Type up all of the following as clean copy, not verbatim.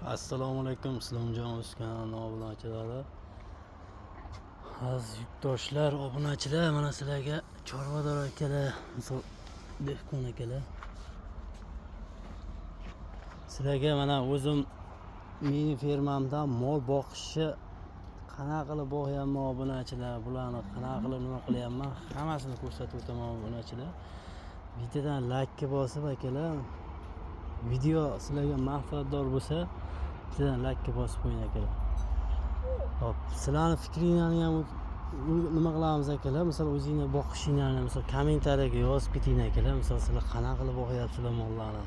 Assalomu alaykum, Islomjon o'z kanalining obunachilari. Aziz yurtdoshlar, obunachilar, mana sizlarga chorvador akalar, misol dehqon akalar. Sizlarga mana o'zim mini fermamda mol boqishni qanaqa qilib boqyapman obunachilar, bularni qanaqa qilib nima qilyapman, hammasini ko'rsatib o'taman obunachilar. Videodan like bosib akalar, video sizlarga manfaatdor bo'lsa, sizlar like bosib qo'ying akalar. Hop, sizlarning fikringizni ham nima qilamiz akalar? Misol o'zingizning boqishinglarni misol kommentariyaga yozib keting akalar. Misol sizlar qanaqa qilib boqyapsizlar mollarni?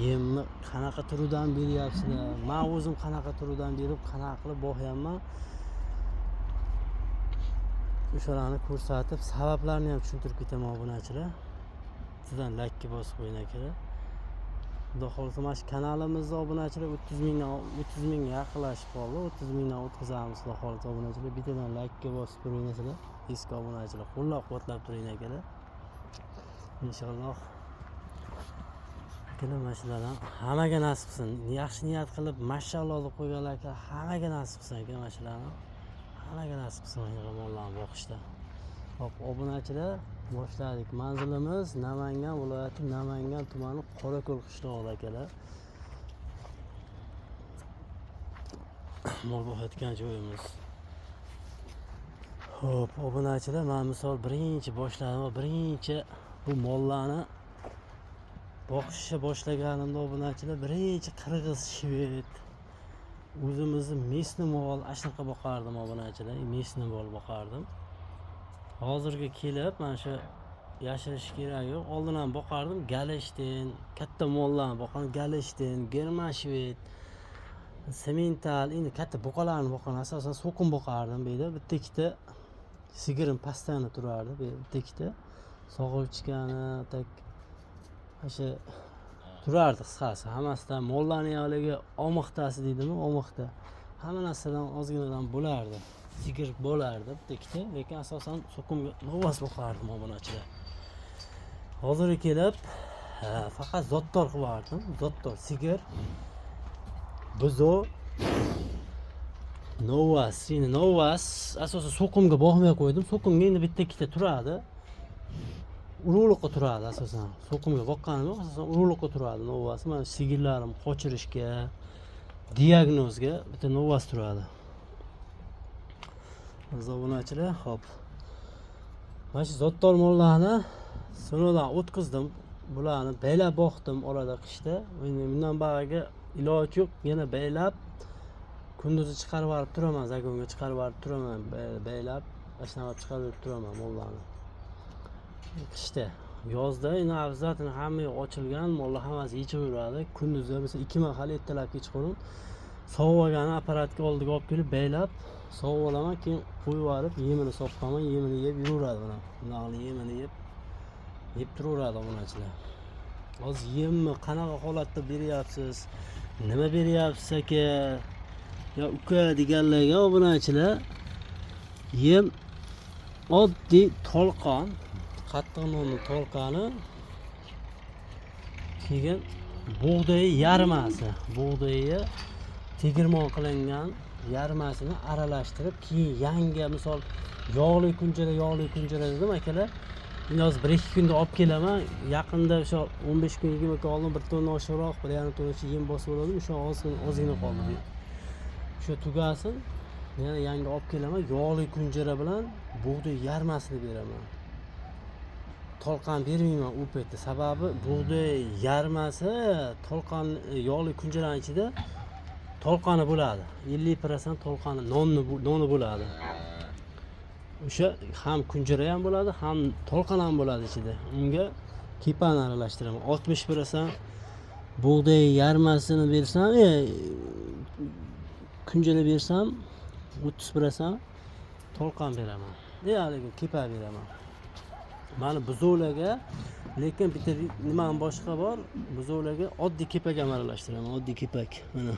Yemni qanaqa turidan beryapsizlar? Men o'zim qanaqa turidan berib, qanaqa qilib boqyapman? O'shalarni ko'rsatib, sabablarini ham tushuntirib ketaman obunachilar. Sizdan like bosib qo'ying akalar. Xudo xohlasa mana shu kanalimizda obunachilar 30 mingga yaqinlashib qoldi. 30 mingdan o'tkazamiz xudo xohlasa obunachilar. Bittadan like bosib turinglar. Eski obunachilar qo'llab-quvvatlab turing akalar. Inshaalloh. Akalar mana shulardan hammaga nasib qilsin. Yaxshi niyat qilib mashalloh deb qo'yganlar aka, hammaga nasib qilsin aka mana shularni. Hammaga nasib qilsin mollarni boqishda. Hop, obunachilar, boshladik. Manzilimiz Namangan viloyati Namangan tumani Qorako'l qishlog'ida akalar. Mol boqayotgan joyimiz. Hop, obunachilar, men misol birinchi boshladim va birinchi bu mollarni boqishni boshlaganimda obunachilar, birinchi qirg'iz, shved, o'zimizni местный mol ashunaqa boqardim obunachilar, местный mol boqardim. Hozirga kelib mana shu yashirish kerak yo'q. Oldin ham boqardim, Galeshtin, katta mollarni boqardim, Galeshtin, German shved, semental, endi katta buqalarni boqardim. Asosan so'qim boqardim bu yerda. Bitta ikkita sigirim pastani turardi, bu yerda bitta ikkita sog'olchikani tak o'sha turardi qisqasi. Hammasidan mollarning haligi omoqtasi deydimi, omoqta. Hamma narsadan ozginadan bo'lardi. Sigir bo'lardi bitta ikkita, lekin asosan so'qimga novvos boqardim obunachilar. Hozirga kelib faqat zotdor qilib yubordim. Zotdor sigir, buzo, novvos. Endi novvos asosan so'qimga boqmay qo'ydim. So'qimga endi bitta ikkita turadi. Urug'liqqa turadi asosan. So'qimga boqqanim yo'q, asosan urug'liqqa turadi novvos. Mana sigirlarim qochirishga, diagnozga bitta novvos turadi. Obunachilar, hop. Mana shu zotdor mollarni sinovdan o'tkazdim. Bularni baylab boqdim orada qishda. Endi bundan bag'iga iloj yo'q, yana baylab kunduzi chiqarib olib turaman, zagonga chiqarib olib turaman, baylab ashnab chiqarib turaman mollarni. Qishda, yozda endi avzatini hamma ochilgan, mollar hammasi yechib yuradi. Kunduzda mesela 2 mahal ertalab kechqurun sovug'agani apparatga oldiga olib kelib baylab sovug' olaman, keyin qo'yib yuborib yemini soqqaman, yemini yeb yuraveradi mana. Bunaqli yemini yeb turaveradi obunachilar. Hozir yemni qanaqa holatda beryapsiz? Nima beryapsiz aka? Ya uka deganlarga obunachilar, yem oddiy tolqon, qattiq nonning tolqoni, keyin bug'doy yarmasi, bug'doyi tegirmon qilingan yarmasini aralashtirib, keyin yangi misol yog'li kunjara dedim akalar. Men hozir 1-2 kunda olib kelaman. Yaqinda o'sha 15 kun 20 kun oldin bir tonna oshiqroq, bir yarim tonna yem bosib oldim. O'sha ozgina qoldi. O'sha tugasin, yana yangi olib kelaman. Yog'li kunjara bilan bug'doy yarmasini beraman. Tolqon bermayman u paytda. Sababi bug'doy yarmasi tolqon yog'li kunjaraning ichida tolqoni bo'ladi. 50% tolqoni noni bo'ladi. O'sha ham kunjara ham bo'ladi, ham tolqon ham bo'ladi ichida. Unga kepani aralashtiraman. 60% bug'doy yarmasini bersam, kunjara bersam 30% tolqon beraman. Deyarli kepa beraman. Mana buzovlarga, lekin bitta nima ham boshqa bor, buzovlarga oddiy kepak ham aralashtiraman, oddiy kepak. Mana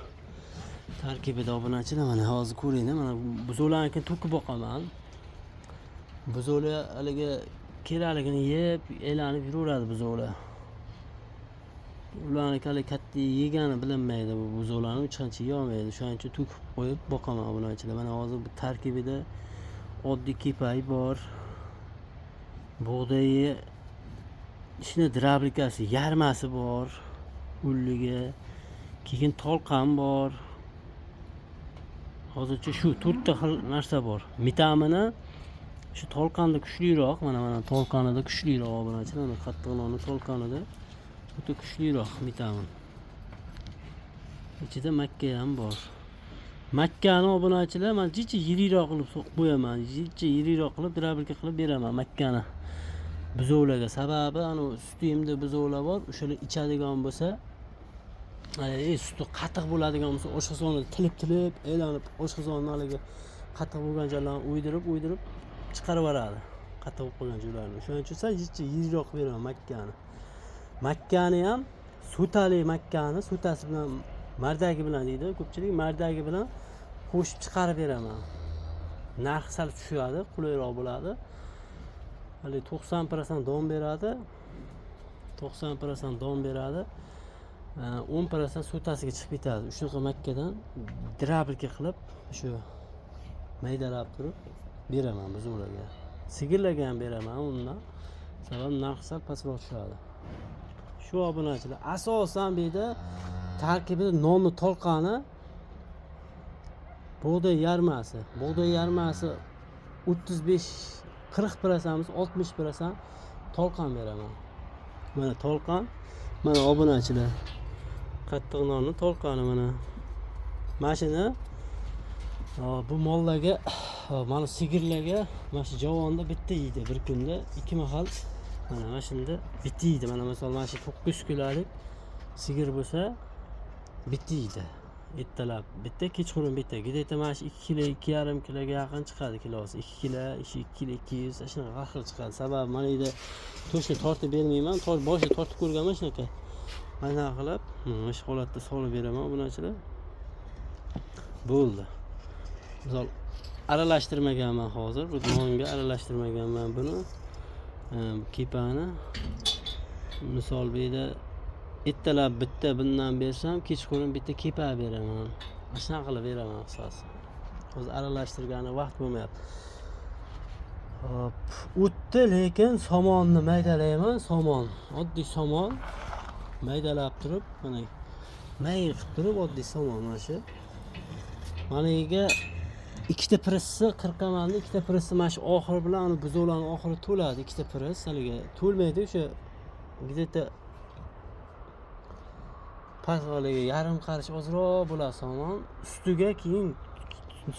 tarkibida obunachilar, mana hozir ko'ringlar, mana buzovlarni to'kib boqaman. Buzovlar haligi kerakligini yeb, aylanib yuraveradi buzovlar. ularni hali katta yegani bilinmaydi, bu buzoqlarni hech qancha yeyolmaydi. Shuning uchun to'kib qo'yib boqaman obunachilar. Mana hozir bu tarkibida oddiy kepay bor, bug'doyi ishni drablikasi yarmasi bor, ulligi, keyin tolqon bor. Hozircha shu 4 ta xil narsa bor. Vitamini shu tolqonda kuchliroq, mana tolqonida kuchliroq obunachilar, mana qattiq nonni tolqonida o'ta kuchliroq vitamin. Ichida makka ham bor. Makkani obunachilar men jicha yiriroq qilib qo'yaman. Jicha yiriroq qilib drablika qilib beraman makkani. Buzoqlarga sababi ana sutimda buzoqlar bor, o'shalar ichadigan bo'lsa, suti qattiq bo'ladigan bo'lsa, oshqozonni tilib aylanib, oshqozonni haliga qattiq bo'lgan joylarni o'ydirib chiqarib yuboradi. Qattiq bo'lib qolgan joylarni. Shuning uchun jicha yiriroq beraman makkani. Makkani ham sutali makkani, sutasi bilan mardagi bilan deydi. Ko'pchilik mardagi bilan qo'shib chiqarib beraman. Narxi sal tushadi, qulayroq bo'ladi. Hali 90% don beradi. 90% don beradi. 10% sutasiga chiqib ketadi. Shunaqa makkadan drablika qilib shu maydalab turib beraman buzoqlarga. Sigirlarga ham beraman undan. Sabab narxi sal pastroq tushadi. Shu obunachilar asosan bu yerda tarkibida nonni tolqoni, bug'doy yarmasi. Bug'doy yarmasi 35-40%, 60% tolqon beraman. Mana tolqon, mana obunachilar. Qattiq nonni tolqoni mana. Mashina bu mollarga, mana sigirlarga, mana shu javonda bitta yeydi bir kunda, 2 mahal. Mana shunda bitta yeydi. Mana masalan, mana shu 9 kilolik sigir bo'lsa, bitta yeydi. Ertalab bitta, kechqurun bitta. Gidayta mana shu 2 kilo, 2,5 kiloga yaqin chiqadi kilosi. 2 kilo, 2 kilo 200 shunaqa har xil chiqadi. Sababi mana yerda to'shni tortib bermayman. Boshida tortib ko'rganman shunaqa. Mana qilib, mana shu holatda solib beraman obunachilar. Bo'ldi. Misol aralashtirmaganman hozir. Bu nonga aralashtirmaganman buni. Kepani. Misol bu yerda ertalab bitta bundan bersam, kechqurun bitta kepa beraman. Shunaqa qilib beraman asosan. Hozir aralashtirgani vaqt bo'lmayapti. Hop, o'tdi, lekin somonni maydalayman, somon. Oddiy somon maydalab turib, mana may qilib turib oddiy somon mana shu. Mana yerga ikkita pressni qirqamanni, ikkita pressni mana shu oxiri bilan buzoqlarning oxiri to'ladi, ikkita press haliga to'lmaydi, o'sha gideta pasg'aliga yarim qarish ozroq bo'ladi somon. Ustiga keyin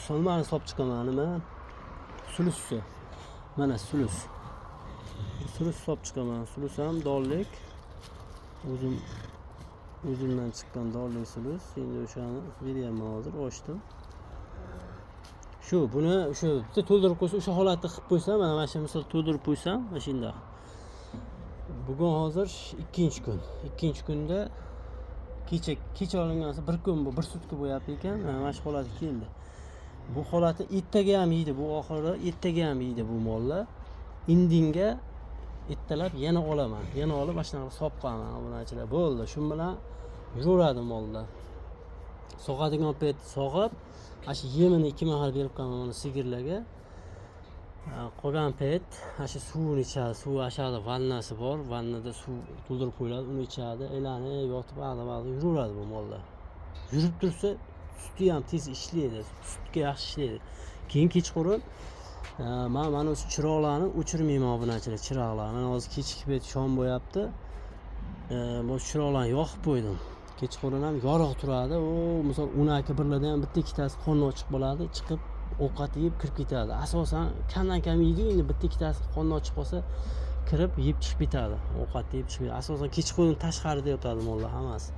somonni solib chiqaman, nima? Sulusni. Mana sulus. Sulus solib chiqaman. Sulus ham donlik. O'zimdan chiqqan donlik sulus. Endi o'shani beryapman hozir, ochdim. Buni o'sha bitta to'ldirib qo'ysam, o'sha holatda qilib qo'ysam, mana shu misol to'ldirib qo'ysam, mana shunday. Bugun hozir 2-kun. 2-kunda kecha olingansa 1 kun bu, 1 sutka bo'lyapti ekan. Mana shu holatga keldi. Bu holatda ertaga ham yeydi, bu oxirida ertaga ham yeydi bu mollar. Indinga ertalab yana olaman. Yana olib mana shunaqa solib qo'yaman obunachilar. Bo'ldi. Shu bilan yuraveradi mollar. Sog'adigan payt sog'ib, mana shu yemini 2 mahal berib qo'yaman mana sigirlarga. Qolgan payt mana shu suvni ichadi. Suv ashada vannasi bor. Vannada suv to'ldirib qo'yiladi, uni ichadi. Aylanib, yotib, ag'dab yuraveradi bu mollar. Yurib tursa, suti ham tez ishlaydi. Sutga yaxshi ishlaydi. Keyin kechqurun mana o'sha chiroqlarni o'chirmayman obunachilar, chiroqlarni. Mana hozir kechki payt shom bo'yapti. Bu chiroqlarni yoqib qo'ydim. Kechqurun ham yorug' turadi. Misol 12 birlarda ham bitta ikkitasi qonni ochiq bo'ladi, chiqib ovqat yeb kirib ketadi. Asosan kamdan kam yeydi, endi bitta ikkitasi qonni ochiq bo'lsa, kirib yeb chiqib ketadi. Ovqat yeb chiqib ketadi. Asosan kechqurun tashqarida yotadi mollar hammasi.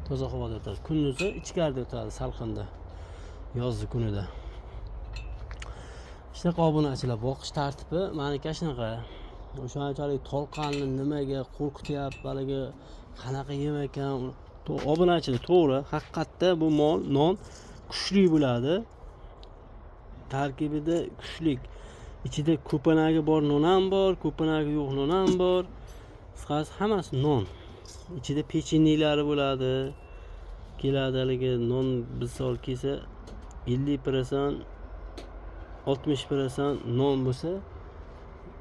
Toza havoda yotadi. Kunduzi ichkarida yotadi, salqinda. Yozgi kunida. Shunaqa obunachilar, boqish tartibi meniki shunaqa. O'shanchalik tolqonni nimaga qo'rqityapti, baligi qanaqa yem ekan. Obunachilar, to'g'ri, haqiqatda bu non kuchli bo'ladi. Tarkibida kuchlik. Ichida ko'panagi bor non ham bor, ko'panagi yo'q non ham bor. Qisqasi hammasi non. ichida pechenniylari bo'ladi. Keladi haligi non misol kelsa 50%, 60% non bo'lsa,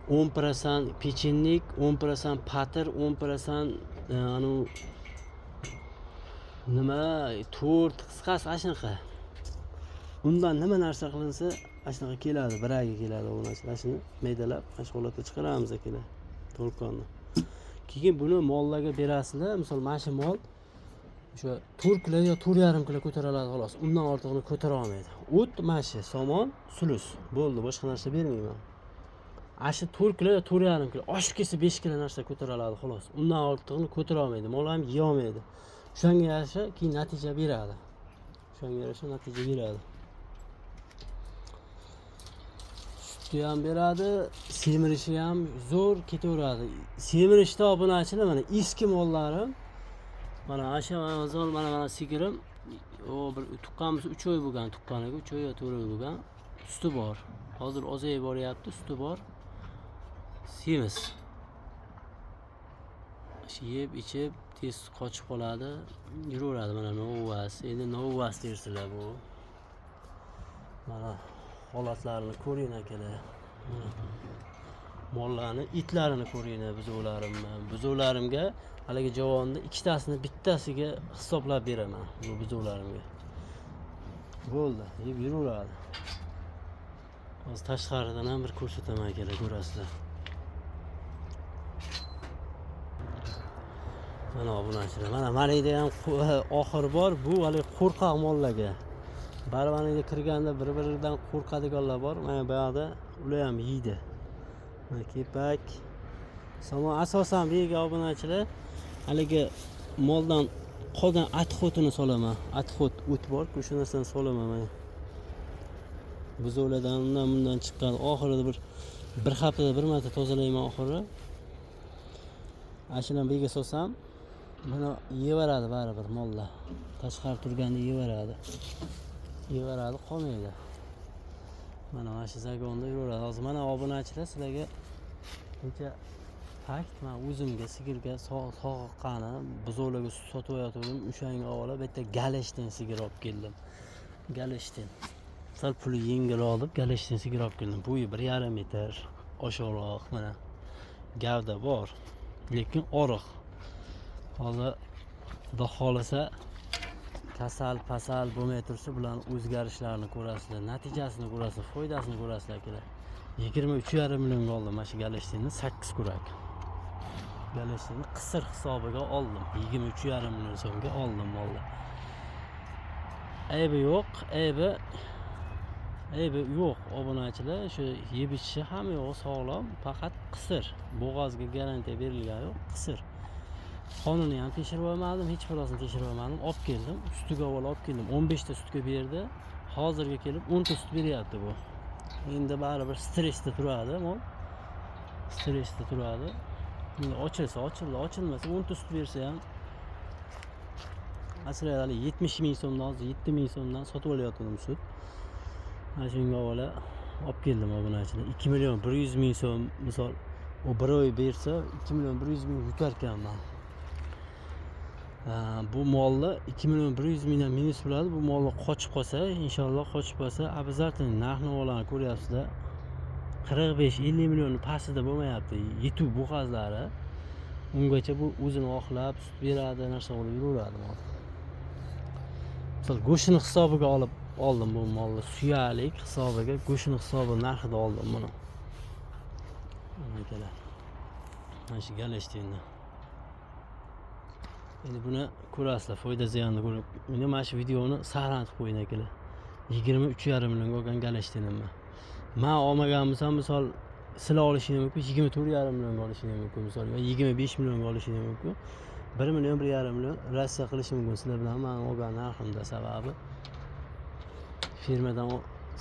10% pechennik, 10% patir, 10% anu nima to'rt qisqasi ashunaqa. Undan nima narsa qilinsa, ashunaqa keladi, biraga keladi obunachilar. Shuni maydalab, mana holatga chiqaramiz akalar. To'lqonni. Keyin buni mollarga berasizlar. Misol mana shu mol o'sha 4 kilo yo 4,5 kilo ko'taradi xolos. Undan ortig'ini ko'tara olmaydi. O't, mashi, somon, sulus. Bo'ldi, boshqa narsa bermayman. Ashi 4 kilo yo 4,5 kilo, oshib kelsa 5 kilo narsa ko'taradi xolos. Undan ortig'ini ko'tara olmaydi. Mol ham yeya olmaydi. Shunga yarasha keyin natija beradi. Shunga yarasha natija beradi. Sutni ham beradi, semirishi ham zo'r ketaveradi. Semirishda obunachilar mana eski mollarim, mana asha mana sigirim, o bir tuqqanimiz 3 oy bo'lgan, tuqqaniga 3 oy yo 4 oy bo'lgan. Suti bor. Hozir ozayib boryapti, suti bor. Semiz. Yeb ichib tez qochib qoladi, yuraveradi. Mana novvas, endi novvas dersilar bu. Mana holatlarini ko'ring akalar. Mollarni, itlarini ko'ring buzovlarimga haligi javonni ikkitasini bittasiga hisoblab beraman bu buzovlarimga. Bo'ldi, yeb yuraveradi. Hozir tashqaridan ham bir ko'rsataman akalar, ko'rasizlar. Mana obunachilar, mana meningda ham oxiri bor. Bu hali qo'rqoq mollarga. Barvaniga kirganda bir-biridan qo'rqadiganlar bor. Mana bu yerda ular ham yeydi. Mana kepak. Somon asosan bu yerga obunachilar haligi moldan qolgan atxotini solaman. Atxot o't bor-ku, shu narsani solaman mana. Buzovlardan bundan chiqqan oxirida bir haftada bir marta tozalayman oxiri. Ashulan bu yerga solsam, mana yeyaveradi baribir mollar. Tashqari turganda yeyaveradi. Yeyaveradi, qolmaydi. Mana shu zagonda yuraveradi. Hozir mana obunachilar sizlarga buncha fakt men o'zimga sigirga sog'qqani, buzovlarga sut sotib oyotgandim. O'shanga avvalo bitta galishtin sigir olib keldim. Galishtin. Sal puli yengil olib galishtin sigir olib keldim. Bo'yi 1,5 metr, oshoqroq mana. Gavda bor, lekin oriq. Hozir xudo xolasa kasal bo'lmay tursa, bularning o'zgarishlarini ko'rasizlar, natijasini ko'rasizlar, foydasini ko'rasizlar akalar. 23,5 millionga oldim mana shu galishtinni 8 kurak. Galishtinni qisir hisobiga oldim. 23,5 million so'mga oldim molni. Aybi yo'q obunachilar, shu yeb ichishi ham yo'q, sog'lom, faqat qisir. Bo'g'ozga garantiya berilgan yo'q, qisir. Qonini ham tekshirib olmadim, hech birosini tekshirib olmadim. Olib keldim, sutiga olib keldim. 15 ta sutga berdi. Hozirga kelib 10 ta sut beryapti bu. Endi baribir stressda turadi, mol. Stressda turadi. Endi ochilsa, ochilmasa 10 ta sut bersa ham aslida 70 ming so'mdan, hozir 7 ming so'mdan sotib olayotgandim sut. Mana shunga avvalo olib keldim obunachilar. 2 million 100 ming so'm misol o bir oy bersa 2 million 100 ming yutar ekanman. Bu molni 2 million 100 mingdan minus bo'ladi. Bu molni qochib qolsa, inshaalloh qochib qolsa, обязательно narx-navolarni ko'ryapsizlar. 45-50 million pastida bo'lmayapti. YouTube bo'g'azlari. Ungacha bu o'zini oqlab sut beradi, narsa qilib yuraveradi mol. Misol go'shtini hisobiga oldim bu molni. Suyalik hisobiga go'shtini hisobi narxida oldim buni. Akalar. Mana shu galishtinni. Endi buni ko'rasizlar, foyda ziyonni ko'rib. Meni mana shu videoni saqlanib qo'ying akalar. 23,5 millionga olgan galishtinimni. Men olmagan bo'lsam, misol sizlar olishingiz mumkin, 24,5 millionga olishingiz mumkin, misol 25 millionga olishingiz mumkin. 1 million 1,5 million Rossiya qilishi mumkin sizlar bilan. Men olgan narximda sababi firmadan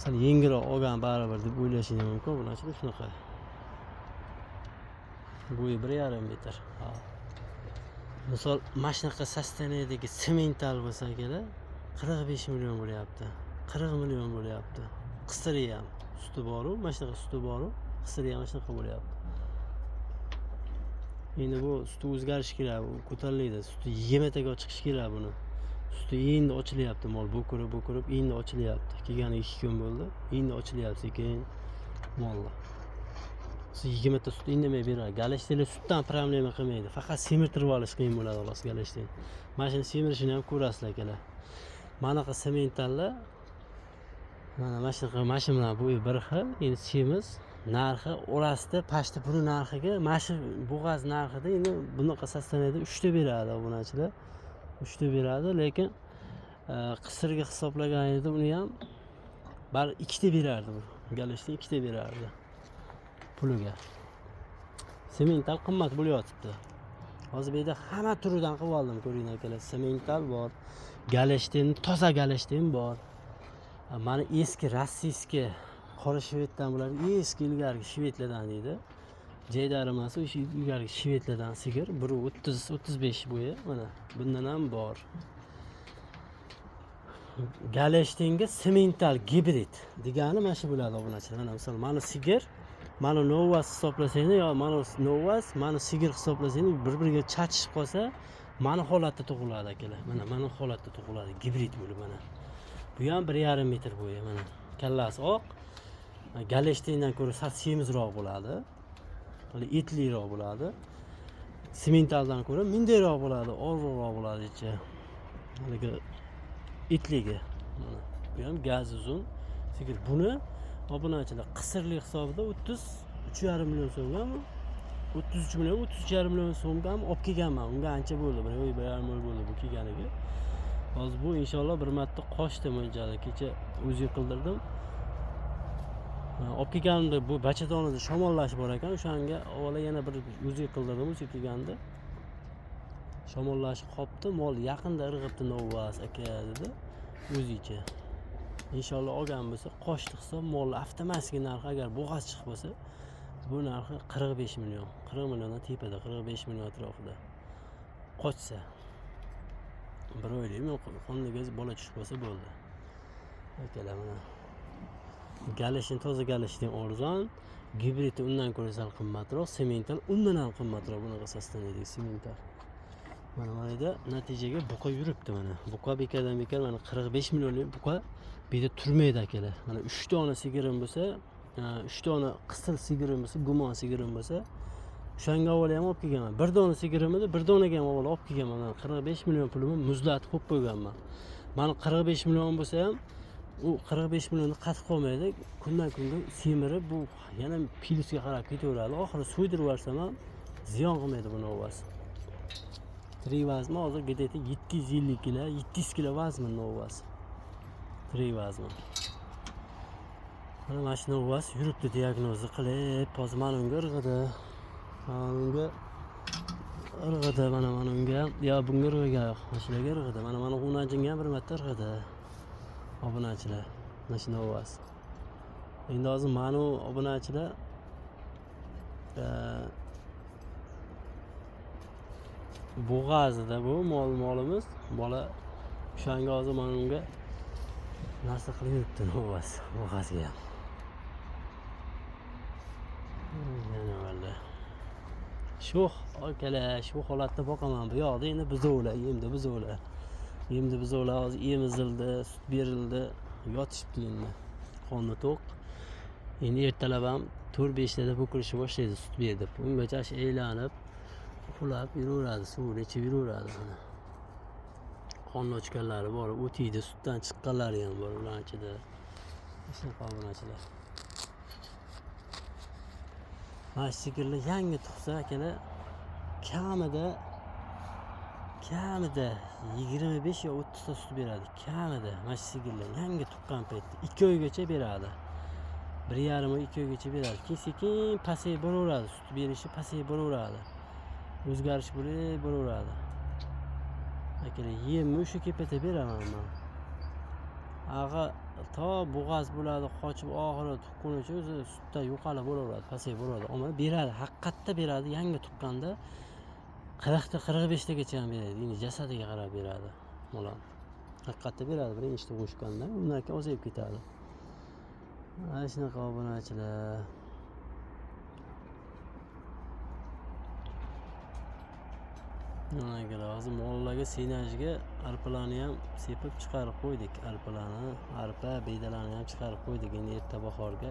sal yengilroq olgan baribir deb o'ylashingiz mumkin. Bunachilar shunaqa. Bo'yi 1,5 metr. Misol mashinaqa sosteniyadagi semental bo'lsa kerak 45 million bo'lyapti. 40 million bo'lyapti. Qisiri ham suti bor-u, mashinaqa suti bor-u, qisiri ham shunaqa bo'lyapti. Endi bu suti o'zgarishi kerak, u ko'tariladi. Suti 20 taga chiqishi kerak buni. Suti endi ochilyapti, mol bo'kirib endi ochilyapti. Kelgani 2 kun bo'ldi. Endi ochilyapti sekin mollar. 20 ta sut indamay beradi. Galishtilar sutdan problema qilmaydi. Faqat semirtirib olish qiyin bo'ladi xolos galishtin. Mana shuni semirishini ham ko'rasizlar akalar. Manaqa sementallar mana shu bilan bu bir xil. Endi semiz narxi orasida pashta puli narxiga, mana shu bo'g'az narxida endi bunaqa sostaniyada 3 ta beradi obunachilar. 3 ta beradi, lekin qisirga hisoblaganida uni ham bar 2 ta berardi bu. Galishtin 2 ta berardi. Puliga. Semental qimmat bo'layotibdi. Hozir bu yerda hamma turidan qilib oldim, ko'ringlar akalar. Semental bor, galishtin, toza galishtin bor. Mana eski rossiyskiy qora shveddan bular eski ilgargi shvedlardan deydi. Jaydarimasi o'sha ilgargi shvedlardan sigir 130-35 bo'yi mana bundan ham bor. Galishtinga semental gibrid degani mana shu bo'ladi obunachilar. Mana misol mana sigir, mana novas hisoblasangiz yo mana novas, mana sigir hisoblasangiz bir-biriga chachishib qolsa, mana holatda tug'iladi akalar. Mana holatda tug'iladi gibrid bo'lib mana. Bu ham 1,5 metr bo'yi mana. Kallasi oq. Galishtindan ko'ra sal semizroq bo'ladi. Hali etliroq bo'ladi. Sementaldan ko'ra mindayroq bo'ladi, og'irroq bo'ladi ichi. Haligi etligi. Mana bu ham gaz uzun. Sigir buni obunachilar qisirlik hisobida 33,5 million so'mgami? 33 million, 33,5 million so'mga ham olib kelganman. Unga ancha bo'ldi, 1,5 million bo'ldi bu kelganiga. Hozir bu inshaalloh bir marta qochdi mo'ljali. Kecha o'zi qildirdim. Olib kelganimda bu bachadonida shamollash bor ekan, o'shanga avvalo yana bir o'zi qildirdim, o'zi kelganda. Shamollash qopti, mol yaqinda irg'ibdi novas aka dedi. O'zicha. Inshaalloh olgan bo'lsa, qochdi hisob mol avtomatik narxi agar bo'g'az chiqib bo'lsa, bu narxi 45 million. 40 milliondan tepada, 45 million atrofida. Qochsa. Bir o'ylayman, qonliga bola tushib qolsa bo'ldi. Akalar mana. Galishtin toza galishtin arzon, gibrid undan ko'ra sal qimmatroq, semental undan ham qimmatroq bunaqa sostaniyadagi semental. Mana yerda natijaga buqa yuribdi mana. Buqa bekadan bekar mana 45 millionlik buqa bu yerda turmaydi akalar. Mana 3 dona sigirim bo'lsa, 3 dona qisir sigirim bo'lsa, gumon sigirim bo'lsa, o'shanga avval ham olib kelganman. Bir dona sigirim edi, bir donaga ham avval olib kelganman. 45 million pulimni muzlatib qo'yib qo'yganman. Mana 45 million bo'lsa ham u 45 millionni qatib qolmaydi. Kundan kunga semirib bu yana plyusga qarab ketaveradi. Oxiri so'ydirib yuborsam ham ziyon qilmaydi bu novasi. Tri vazni hozir где-то 750 kilo, 700 kilo vazni novasi. Tri vazni. Mana shu novas yuribdi diagnozni qilib, hozir mana unga irg'idi. Mana unga, yo bunga irg'igan yo'q, mashinaga irg'idi. Mana unajinga ham bir marta irg'idi. Obunachilar, mana shu novas. Endi hozir mana obunachilar bo'g'azida bu molimiz, bola o'shanga hozir mana unga narsa qilib yuribdi novas, bo'g'azga ham. Yana valla. Shu akalar, shu holatda boqaman. Bu yoqda endi buzovlar, Endi buzovlar hozir emizildi, sut berildi, yotishibdi endi. Qonni to'q. Endi ertalab ham 4-5 tada bo'kirishni boshlaydi sut berdi. Ungacha aylanib, uxlab yuraveradi, suvni ichib yuraveradi mana. Qonni ochganlari bor, o'tiydi, sutdan chiqqanlari ham bor ular ichida. Shunaqa obunachilar. Mana sigirlar yangi tug'sa akalar, kamida 25 yo 30 ta sut beradi. Kamida mana sigirlar yangi tuqqan paytda 2 oygacha beradi. 1,5 oy 2 oygacha beradi. Keyin pasayib boraveradi, sut berishi pasayib boraveradi. O'zgarish bo'laveradi. Akalar, yemni o'sha kepata beraman men. Ag'a to bo'g'az bo'ladi, qochib oxiri tuqqunicha o'zi sutda yo'qolib bo'laveradi, pasayib bo'laveradi. Ammo beradi, haqiqatda beradi. Yangi tuqqanda 40 ta 45 tagacha ham beradi. Endi jasadiga qarab beradi. Mo'lam. Haqiqatda beradi, birinchi tug'ishganda, undan keyin ozayib ketadi. Mana shunaqa obunachilar. Mana akalar, hozir mollarga senajga arpalarni ham sepib chiqarib qo'ydik. Arpa, bedalarni ham chiqarib qo'ydik. Endi erta bahorga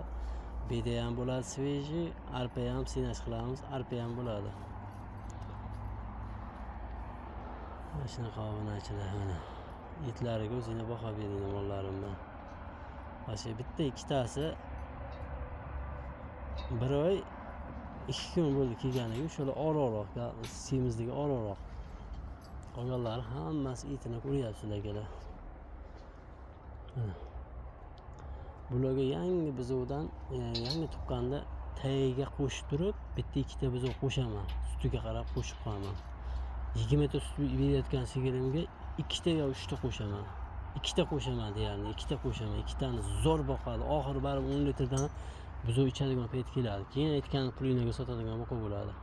beda ham bo'ladi sveji, arpa ham senaj qilamiz, arpa ham bo'ladi. Mana shunaqa obunachilar, mana itlariga o'zinglar baho beringlar mollarimdan. Mana bitta ikkitasi bir oy 2 kun bo'ldi kelganiga, o'shalar oraliq, semizdagi oraliq. Qolganlari hammasi itini ko'ryapsizlar akalar. Bularga yangi buzovdan, yangi tuqqanda tagiga qo'shib turib, bitta ikkita buzov qo'shaman. Sutiga qarab qo'shib qo'yaman. 20 ta sut berayotgan sigirimga 2 ta yo 3 ta qo'shaman. 2 ta qo'shaman deyarli, 2 ta qo'shaman. 2 tani zo'r boqadi. Oxiri baribir 10 litrdan buzov ichadigan payt keladi. Keyin aytgan pulinglarga sotadigan boqa bo'ladi.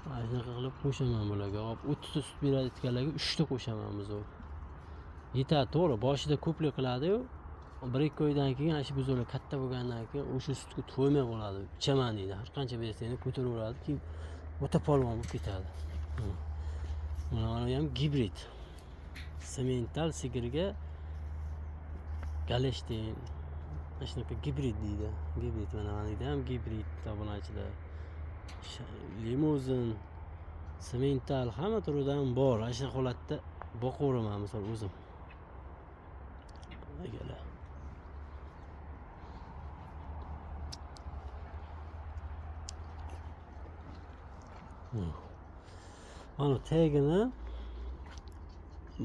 Mana shunaqa qilib qo'shaman bularga. 30 ta sut berayotganlarga 3 ta qo'shaman buzov. Yetadi, to'g'ri, boshida ko'plik qiladi-yu, 1-2 oydan keyin ana shu buzovlar katta bo'lgandan keyin o'sha sutga to'ymay qoladi. Ichaman deydi. Har qancha bersang ko'taraveradi, keyin o'ta polvon bo'lib ketadi. Mana ham gibrid. Semental sigirga Galeshtin. Mana shunaqa gibrid deydi. Gibrid, mana ham gibrid obunachilar. Limuzin, semental hamma turidan bor. Ana shu holatda boqaveraman misol o'zim. Agalar. Mana tagini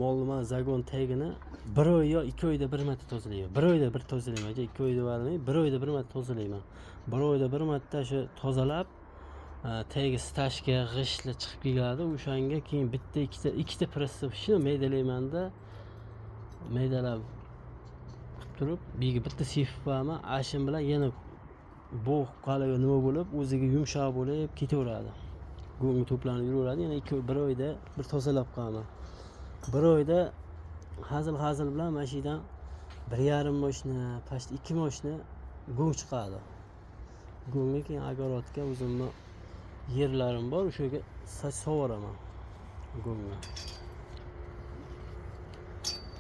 molman zagon tagini 1 oy yo 2 oyda bir marta tozalayman. 1 oyda bir tozalayman, 2 oyda varmay, 1 oyda bir marta tozalayman. 1 oyda bir marta shu tozalab, tagi stashga g'ishtlar chiqib keladi. O'shanga keyin bitta ikkita pressni maydalaymanda, maydalab qilib turib, biga bitta sepib qo'yaman. Ashim bilan yana bu qalaga nima bo'lib, o'ziga yumshoq bo'lib ketaveradi. Go'ng to'planib yuraveradi. Yana 1 oyda bir tozalab qo'yaman. 1 oyda hazil bilan mana shu yerdan 1,5 moshna, past 2 moshna go'ng chiqadi. Go'ngga keyin agorodga o'zimni yerlarim bor, o'shaga sovuraman go'ngni.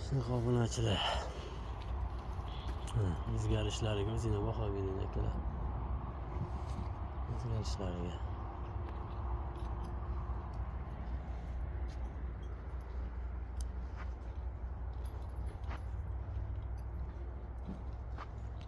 Shunaqa obunachilar. O'zgarishlariga o'zinglar baho bering akalar. O'zgarishlariga.